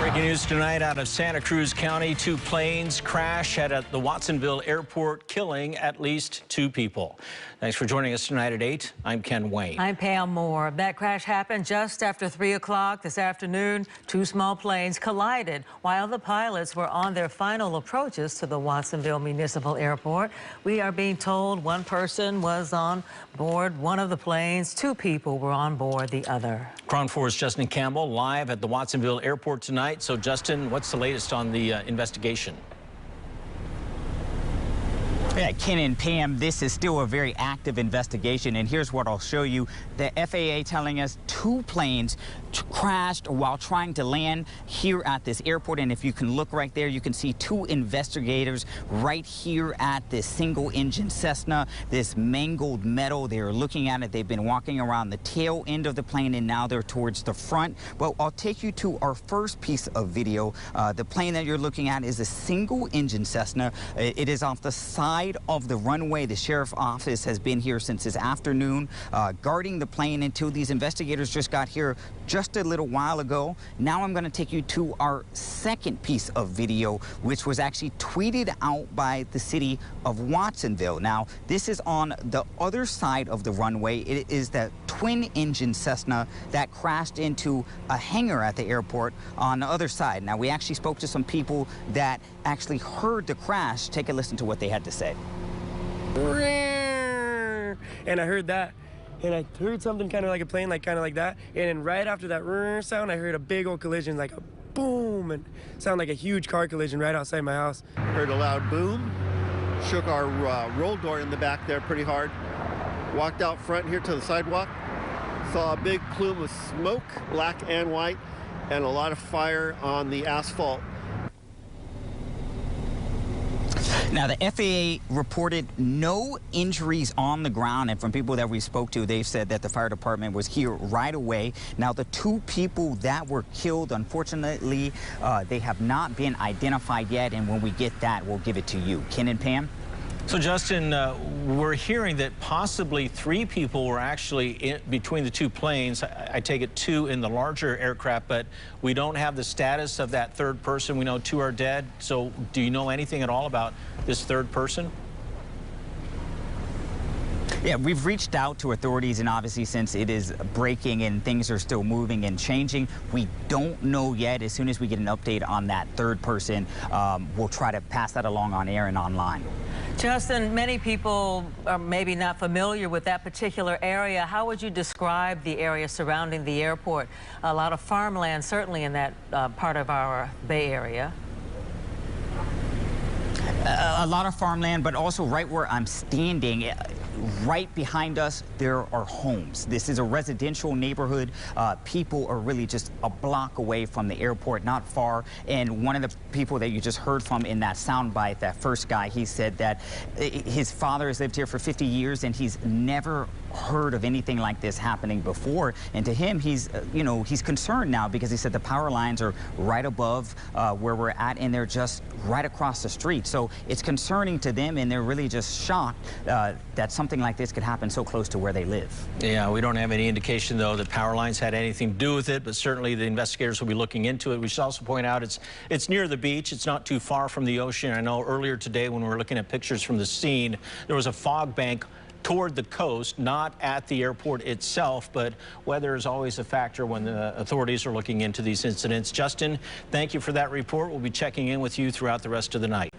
Breaking news tonight out of Santa Cruz County. 2 planes crash at the Watsonville airport, killing at least 2 people. Thanks for joining us tonight at 8. I'm Ken Wayne. I'm Pam Moore. That crash happened just after 3 o'clock this afternoon. 2 small planes collided while the pilots were on their final approaches to the Watsonville Municipal Airport. We are being told 1 person was on board one of the planes. 2 people were on board the other. KRON 4's Justin Campbell live at the Watsonville airport tonight. So, Justin, what's the latest on the investigation? Yeah, Ken and Pam, this is still a very active investigation, and here's what I'll show you. The FAA telling us 2 planes crashed while trying to land here at this airport, and if you can look right there, you can see 2 investigators right here at this single-engine Cessna, this mangled metal. They're looking at it. They've been walking around the tail end of the plane, and now they're towards the front. Well, I'll take you to our first piece of video. The plane that you're looking at is a single-engine Cessna. It is off the side of the runway. The sheriff's office has been here since this afternoon, guarding the plane until these investigators just got here just a little while ago. Now I'm going to take you to our second piece of video, which was actually tweeted out by the city of Watsonville. Now, this is on the other side of the runway. It is the twin-engine Cessna that crashed into a hangar at the airport on the other side. Now, we actually spoke to some people that actually heard the crash. Take a listen to what they had to say. And I heard that, and I heard something kind of like a plane, kind of like that, and then right after that sound, I heard a big old collision, like a boom, and sound like a huge car collision right outside my house. Heard a loud boom, shook our roll door in the back there pretty hard. Walked out front here to the sidewalk, saw a big plume of smoke, black and white, and a lot of fire on the asphalt. Now, the FAA reported no injuries on the ground, and from people that we spoke to, they've said that the fire department was here right away. Now, the 2 people that were killed, unfortunately, they have not been identified yet, and when we get that, we'll give it to you. Ken and Pam? So, Justin, we're hearing that possibly 3 people were actually between the 2 planes. I take it 2 in the larger aircraft, but we don't have the status of that 3rd person. We know 2 are dead. So do you know anything at all about this 3rd person? Yeah, we've reached out to authorities, and obviously since it is breaking and things are still moving and changing, we don't know yet. As soon as we get an update on that 3rd person, we'll try to pass that along on air and online. Justin, many people are maybe not familiar with that particular area. How would you describe the area surrounding the airport? A lot of farmland, certainly in that part of our Bay Area. A lot of farmland, but also right where I'm standing, right behind us, there are homes. This is a residential neighborhood. People are really just a block away from the airport, not far. And one of the people that you just heard from in that soundbite, that first guy, he said that his father has lived here for 50 years and he's never heard of anything like this happening before. And to him, he's, he's concerned now because he said the power lines are right above where we're at, and they're just right across the street. So it's concerning to them, and they're really just shocked that something like this could happen so close to where they live. Yeah, we don't have any indication, though, that power lines had anything to do with it, but certainly the investigators will be looking into it. We should also point out it's near the beach. It's not too far from the ocean. I know earlier today when we were looking at pictures from the scene, there was a fog bank toward the coast, not at the airport itself, but weather is always a factor when the authorities are looking into these incidents. Justin, thank you for that report. We'll be checking in with you throughout the rest of the night.